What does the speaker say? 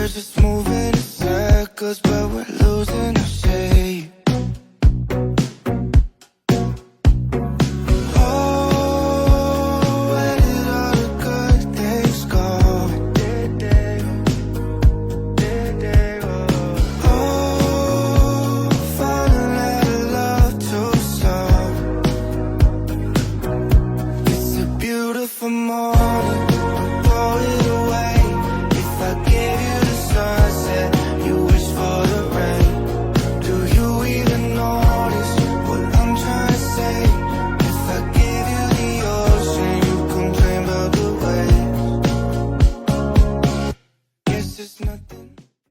we're just moving in circles, but we're losing our shape. Oh, where did all the good things go? Oh, falling out of love too slow. It's a beautiful morning.